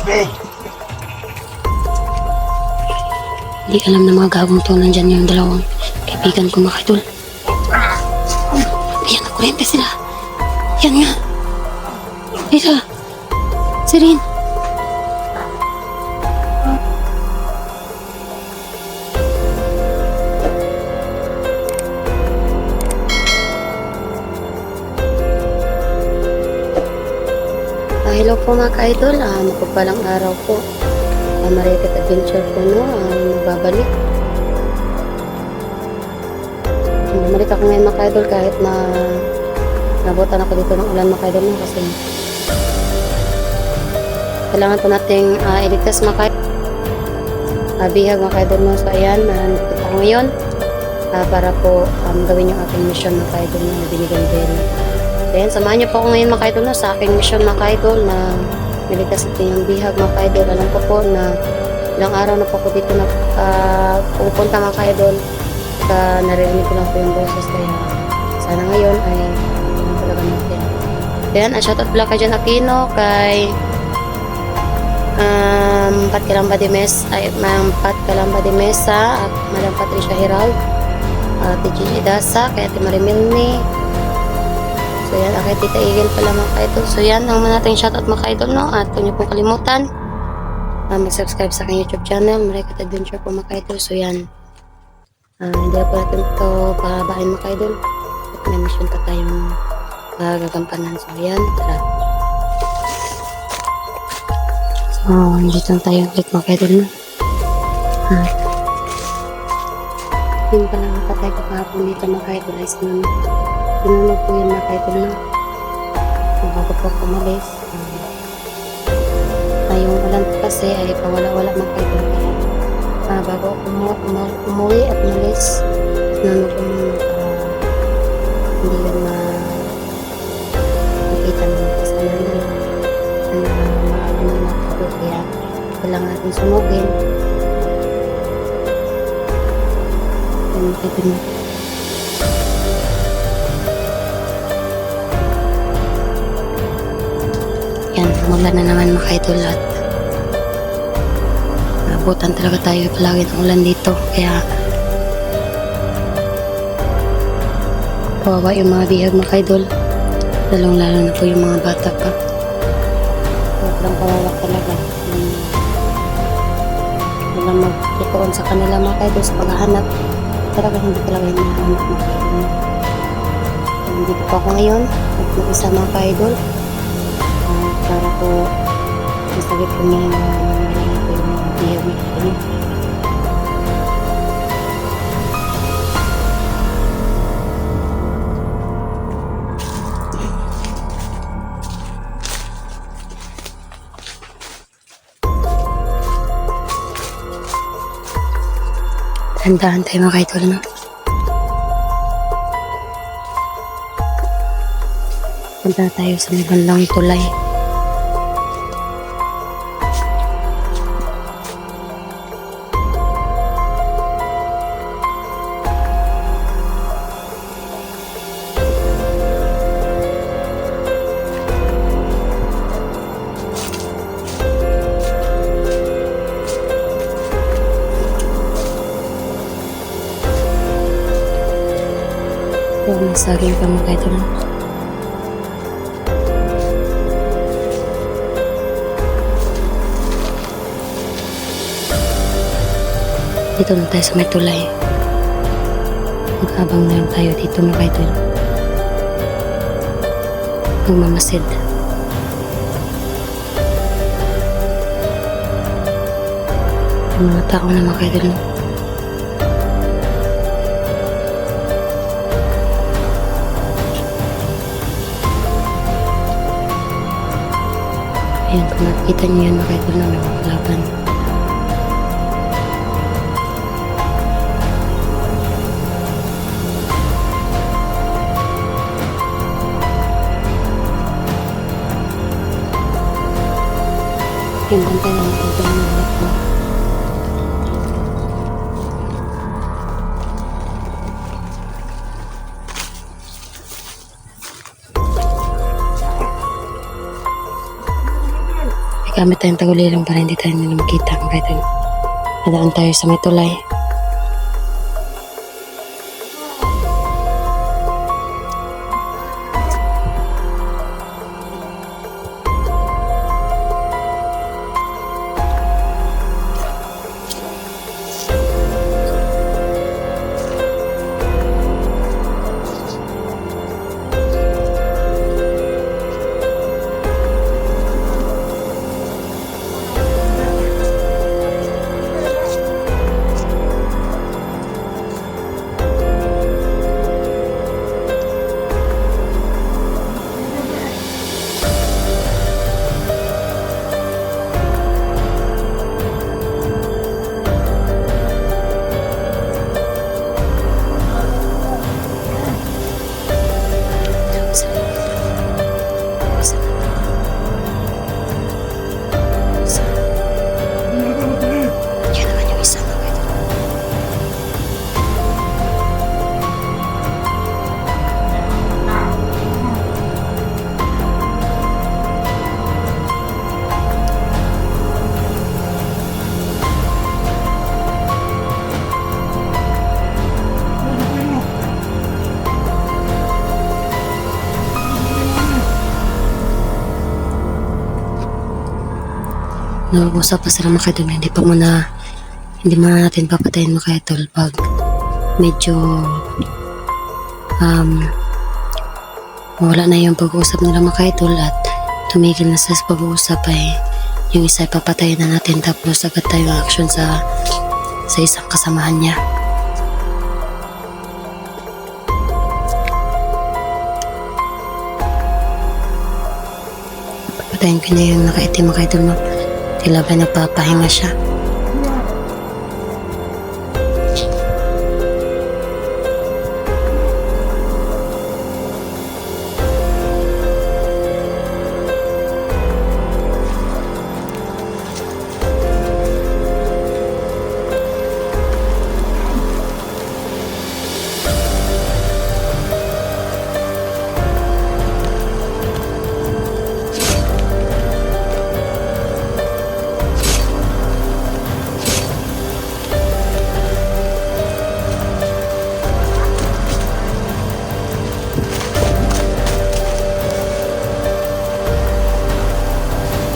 Hindi alam ng mga gagong to, nandyan yung dalawang kaibigan ko mga idol. Ayan, nakurente sila. Yan nga. Isa. Si Rin. Hello po mga ka-idol, mapagpalang araw po. Marikit Adventure po magbabalik. Bumalik ako ngayon mga ka-idol kahit na nabutan ako dito ng ulan mga ka-idol kasi kailangan po nating iligtas mga ka-idol. Bihag mga ka-idol so ayan, nandito ako ngayon para po gawin yung aking mission mga ka-idol na binigyan din. Ayan, samahan niyo po ako ngayon mga ka-idol sa aking mission mga ka-idol na niligtas natin yung bihag mga ka-idol. Alam ko po na ilang araw na po ako dito na pupunta mga ka-idol. Naririnig ko lang po yung boses kaya sana ngayon ay talaga natin. Ayan, shoutout pala kay John Aquino, kay Pat Calamba de Mesa, Pat Calamba de Mesa at Madam Patricia Herald, Ate Gigi Dasa, kay Ate Marimilni. So yan, kay Tita Igel pala mga ka-idol. So yan, ang nating shoutout mga ka-idol at huwag niyo pong kalimutan mag-subscribe sa aking YouTube channel, Marikit Adventure po mga ka-idol. So yan, hindi na po natin ito pahabain mga ka-idol at may mission pa tayong gagampanan. So yan, tara. So dito na tayo ulit mga ka-idol yun pala mga patay ko kahapon dito mga ka-idol ay sinunod po yun mga ka-idol bago po kumalis. Yung ulan po kasi ay pawala-wala mga ka-idol kaya bago umuwi at malis sinunod po yun hindi yun makita ng kasalanan na maano na mga kaya kailangan natin sunugin. Yan mga ka-idol yan, umulan na naman mga ka-idol at nabutan talaga tayo palagi ng ulan dito kaya kawawa yung mga bihag mga ka-idol, lalong lalo na po yung mga bata pa. Sobrang kawawa talaga wala magtutuon sa kanila mga ka-idol sa paghahanap, talaga hindi talaga yung mahanap mga ka-idol. Dito po ako ngayon at mag-isa mga ka-idol para po masagip ko niya na nangyayin ko yung bihag niya kami. Tandaan tayo mga ka-idol punta tayo sa may bandang tulay. Saging pa mga ka-idol dito na tayo sa may tulay, mag-abang na lang tayo dito mga ka-idol magmamasid. Yung mga tao na mga ka-idol ayan, kung nakikita nyo yan mga ka-idol na may mga kalaban. Yan, bantay lang mga ka-idol na ulit po. gamit tayong tagulilong para hindi tayo nila makita mga idol. Nadaan tayo sa may tulay. Yan naman yung isa mga idol. Nag-uusap pa sila mga idol. Hindi muna natin papatayin mga idol pag medyo wala na yung pag-uusap nila mga idol at tumigil na sa pag-uusap ay yung isa ay papatayin na natin tapos agad tayo action sa isang kasamahan niya. Papatayin ko na yung nakaitim mga idol no? Tila ba nagpapahinga siya?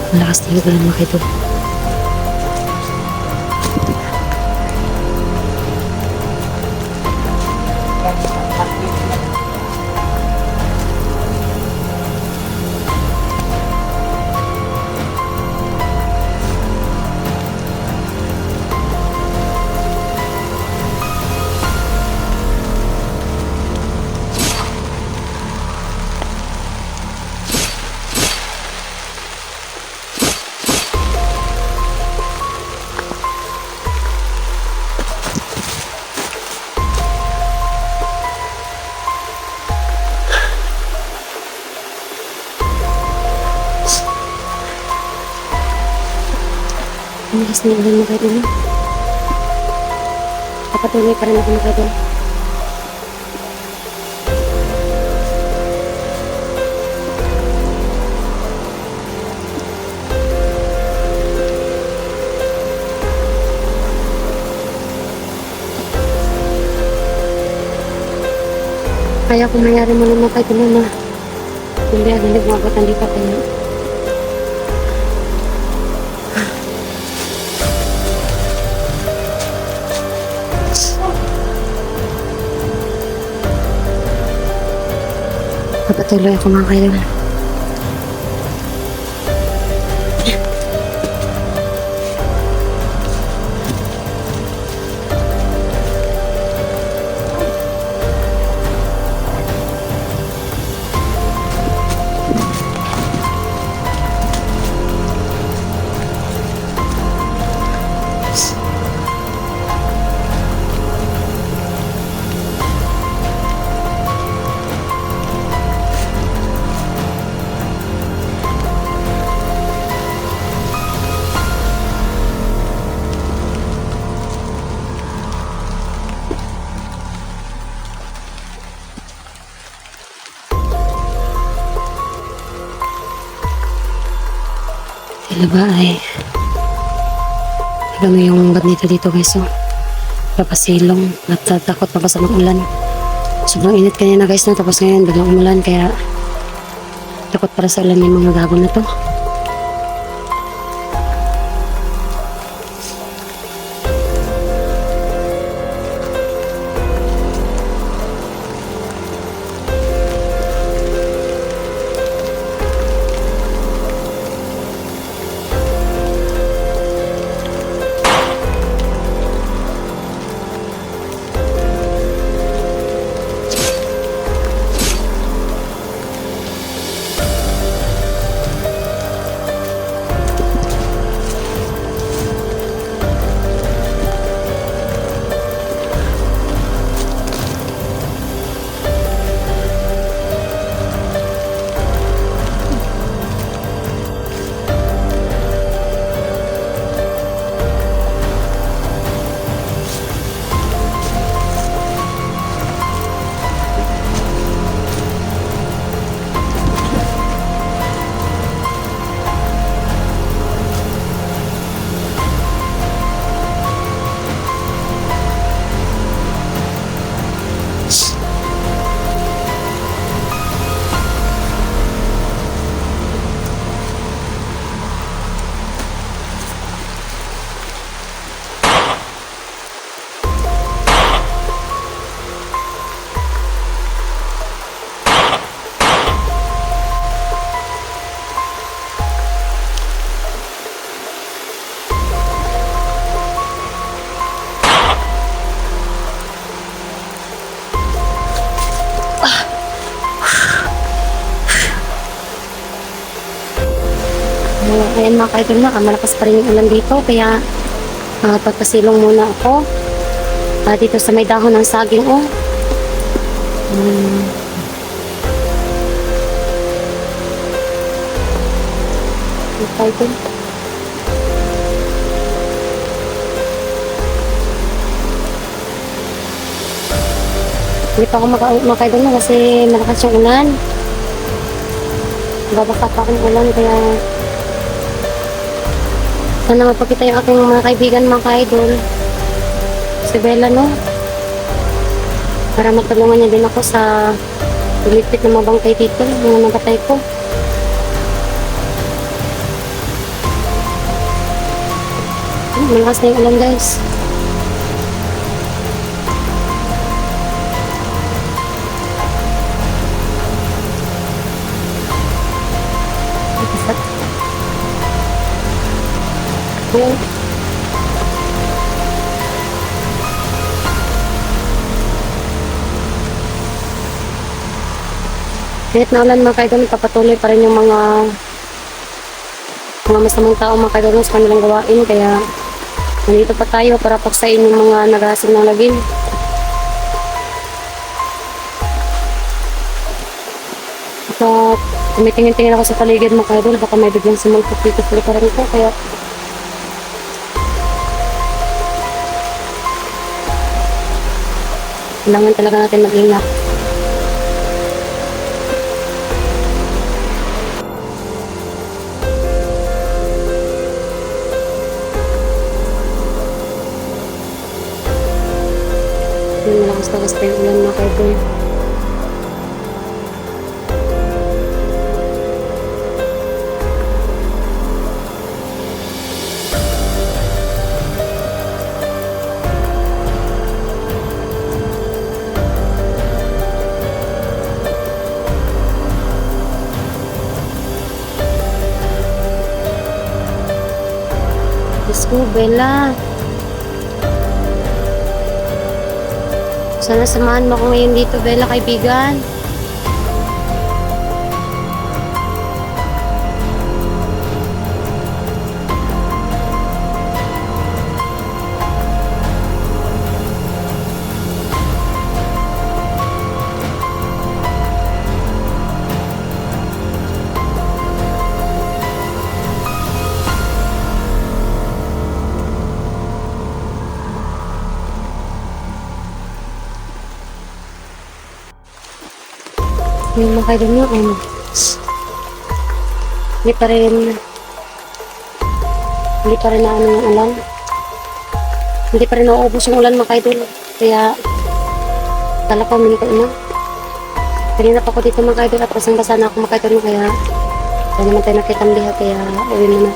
Malakas na yung mga idol. Malakas na yung mga idol. Papatuloy pa rin ako mga idol. Kaya kung mayari mo naman kayo na hindi agad nagmabot ang lipat tayo. Papatuloy ako mga kayo. talaga ay alam mo yung bandita dito guys, so papasilong at takot mabasa ng ulan. Sobrang init kanina guys na, tapos ngayon biglang umulan, kaya takot para sa ulan yung mga gago na to. Ayan mga kaidol na, malakas pa rin yung ulan dito, kaya pagpasilong muna ako dito sa may dahon ng saging. Kaidol. Hindi pa ako makaidol na kasi malakas yung ulan. Babaka pa akong ulan, kaya sana mapakita yung aking mga kaibigan, mga ka-idol. Si Bella, no? Para matulungan niya din ako sa pilipit na mabangkay dito, mga nabatay ko. Malakas na yung ulan, guys. Ayan. Kahit na ulan mga kaidol, papatuloy pa rin yung mga masamang tao mga kaidol sa kanilang gawain, kaya nandito pa tayo para paksain yung mga nag-aasim ng lagim. At tumitingin-tingin ako sa paligid mga kaidol, baka may biglang sumulpot dito sa likaran ko, kaya kailangan talaga natin mag-ingat. Malakas pa yung ulan mga kaidol. Diyos ko, Bella. Sana samahan mo ako ngayon dito, Bella, kaibigan. Yung mga kaidol nyo, hindi pa rin Hindi pa rin na ano ng ulan. Hindi pa rin nauubos yung ulan mga idol. Kaya, kala ko minto na. Kanina pa ako dito mga idol at basang-basa na ako mga idol. Kaya, wala naman tayo nakitang liha. Kaya, uwi muna.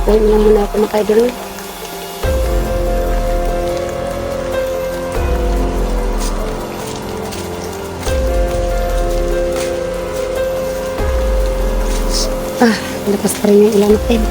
Uwi muna ako mga idol. Lakas pa rin yung ulan natin.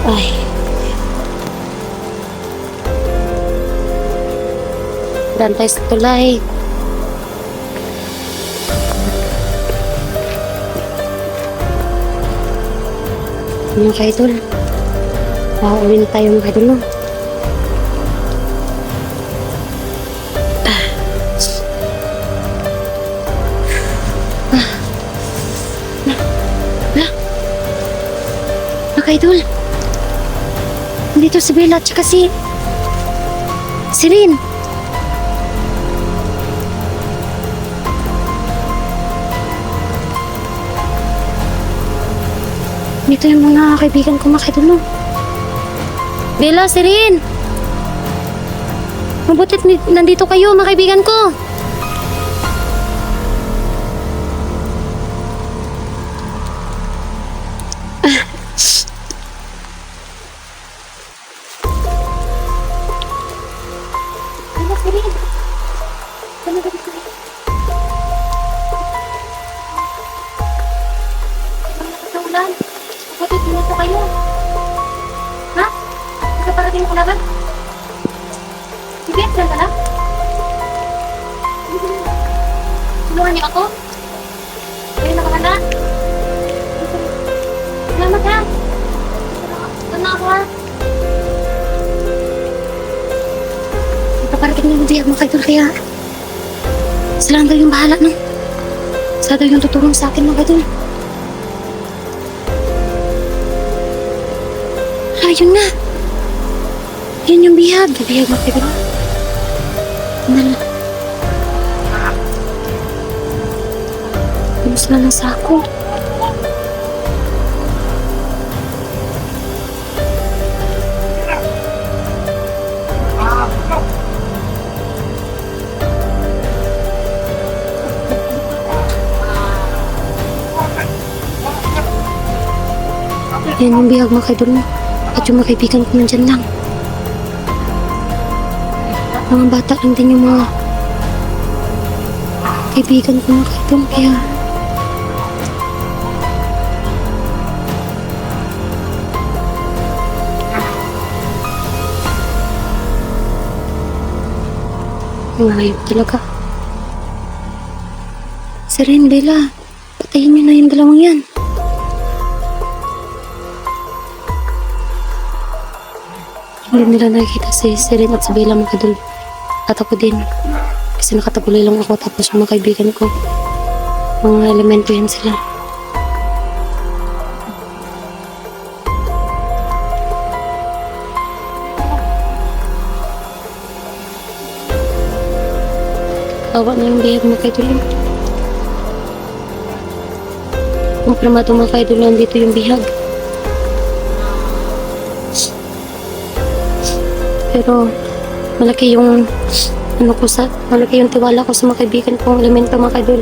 Ay. Daan tayo sa tulay. Mga kaidol. Uwi na tayo mga kaidol, no? Idol, nandito si Bella at saka si Rin. Dito yung mga kaibigan ko mga idol, no? Bella, si Rin, mabutit nandito kayo mga kaibigan ko. Bakit dito kayo? Ha? Nakaparating ko na ba? Sige, dyan ka lang. Tulungan niyo ako? Ayun na ka na? Salamat ha. Sana ako ha. Nakaparating niyo hindi ako makaitul kaya sila daw yung bahala no? Sila daw yung tutulong sa akin mga idol. Ayun na. Yun yung bihag. Bihag mo kayo. Nala. Gusto na lang sa ako. Yan yung bihag mga kaidol mo. At yung mga kaibigan ko nandyan lang. Mga bata lang din yung mga kaibigan ko mga kaidol. Kaya ang hayop talaga. Si Rin, Bella, patayin niyo na yung dalawang yan. Hindi nila nakikita si Rin at si Bella mga kadul. At ako din. Kasi nakataguloy lang ako tapos yung mga kaibigan ko. Mga elemento yan sila. Awa na yung bihag mga kadul. Kumpirmado mga kadul nandito yung bihag. Pero malaki yung malaki yung tiwala ko sa mga kaibigan kong elemento mga kaidol.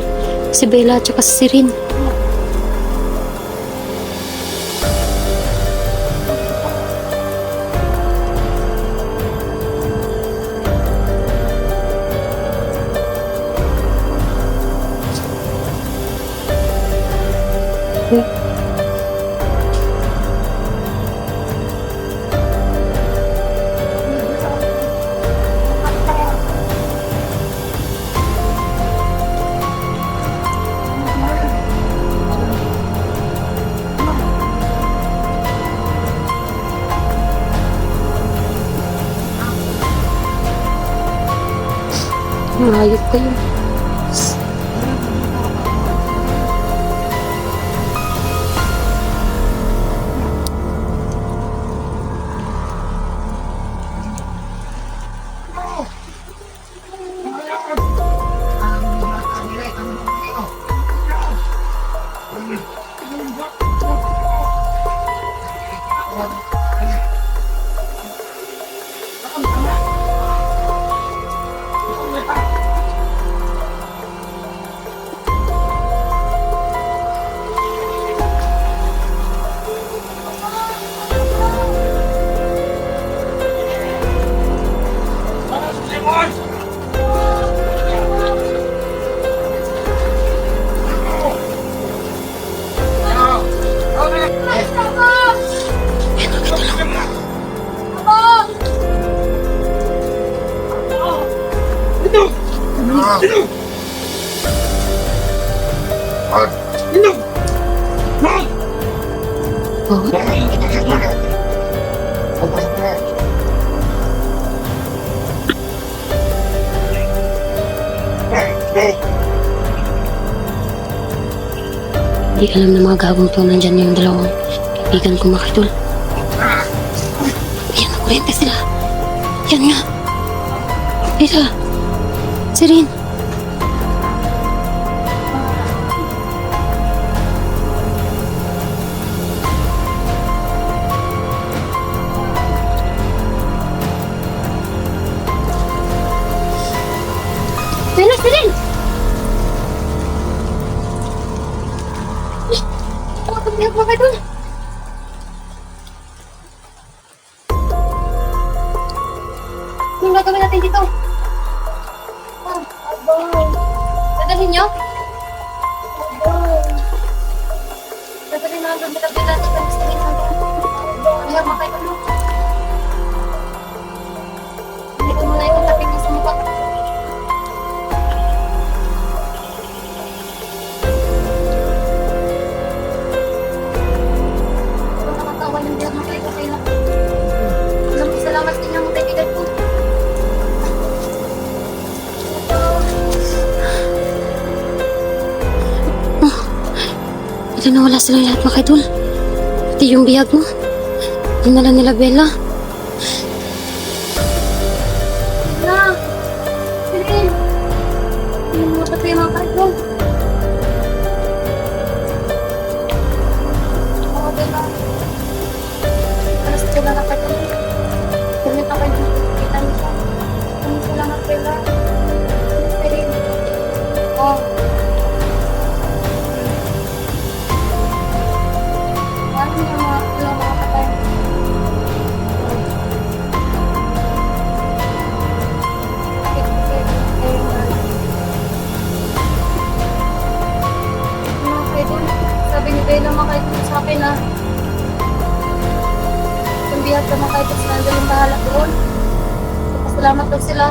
Si Bella at saka si Rin. Mahayop kayo. Oh, hindi alam ng mga gagong to. Nandyan yung dalawang kaibigan ko, mga idol. Ayan, nakurente sila. Yan nga. Bella. Si Rin. Bella, si Rin! Pagpapagpapag mga idol. Anong gagawin natin dito? Dadalhin nyo? Dadalhin natin nila Bella at pag-istingin natin. Kaya makailan mo. Hindi ko muna yung lapin niya sa mukha. Kung nakatawa yung Bella, makailan. Salamat sa inyo mga kaibigan ko. Ito nawala sila lahat, mga idol. Pati yung bihag mo. Dinala nila Bella. Na! Sirin! Hindi mo patay mga idol. Oo, Bella. Alas sila na kayo. Ganit ako yung kita niya. Ganit sila na Bella. Sirin. Oh. Ano yung mga patay? Mga kaidol, sabi ni Bella mga kaidol sa akin na yung bihag sa mga kaidol na nandun yung bahala doon. Pasalamat daw sila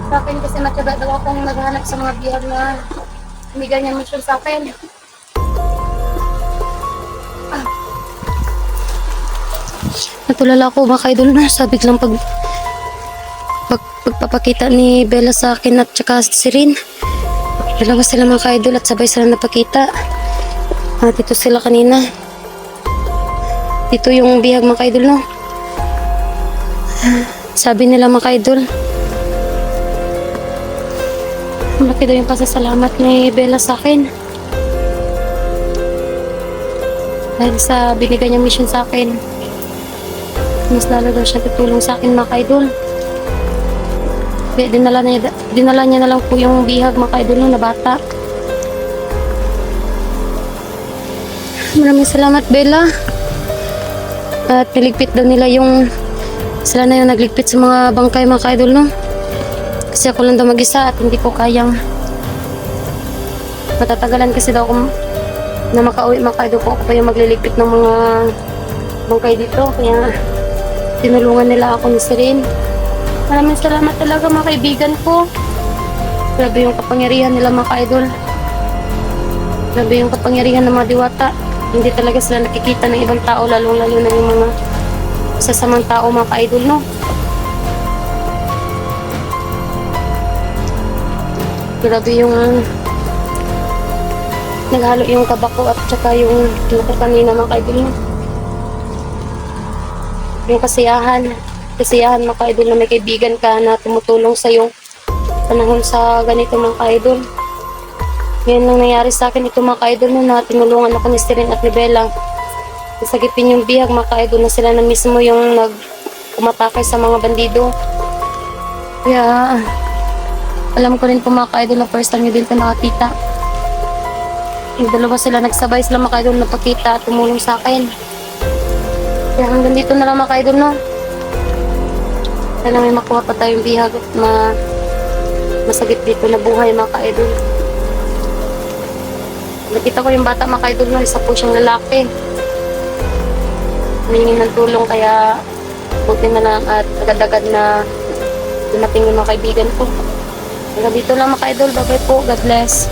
sa akin kasi matyaga daw akong naghahanap sa mga bihag na humigay niya mission sa akin. Natulala ko mga kaidol na sa biglang pagpapakita ni Bella sa akin at saka si Rin. Dalawa sila mga kaidol at sabay sila napakita. Dito sila kanina. Dito yung bihag mga kaidol, no? Sabi nila mga kaidol, malaki daw yung pasasalamat ni Bella sa akin. Dahil sa binigay niyang mission sa akin. Mas lalo daw siya tutulong sa akin mga kaidol. Kaya dinala niya na lang po yung bihag mga kaidol na bata. Maraming salamat Bella. At niligpit daw nila yung sila na yung nagligpit sa mga bangkay mga kaidol, no? Kasi ako lang daw mag-isa at hindi ko kayang matatagalan kasi daw kung na makauwi mga kaidol ko. Ako pa yung magliligpit ng mga bangkay dito. Kaya tinulungan nila ako ni Sirin. Maraming salamat talaga mga kaibigan ko. Grabe yung kapangyarihan nila mga ka-idol. Grabe yung kapangyarihan ng mga diwata. Hindi talaga sila nakikita ng ibang tao, lalong-lalo na yung mga sasamang tao mga ka-idol, no? Grabe yung naghalo yung kabako at saka yung kanina mga ka-idol, no? Yung kasiyahan mga ka-idol na may kaibigan ka na tumutulong sa yung panahon sa ganito mga ka-idol. Yan lang nangyari sa akin ito mga ka-idol na tinulungan ako ni Sirin at ni Bella. Nasagipin yung bihag mga ka-idol na sila na mismo yung umatakay sa mga bandido. Kaya alam ko rin po mga ka-idol na first time nyo din ito nakakita. Yung dalawa sila nagsabay sila mga ka-idol na pakita at tumulong sa akin. Kaya hanggang dito na lang mga ka-idol, no? Sana may makuha pa tayong bihag at masagip dito na buhay mga ka-idol. Nakita ko yung bata mga ka-idol, no? Isa po siyang lalaki. Humingi ng tulong kaya buti na lang at agad-agad na dumating yung mga kaibigan ko. Hanggang dito lang mga ka-idol. Bye-bye po. God bless.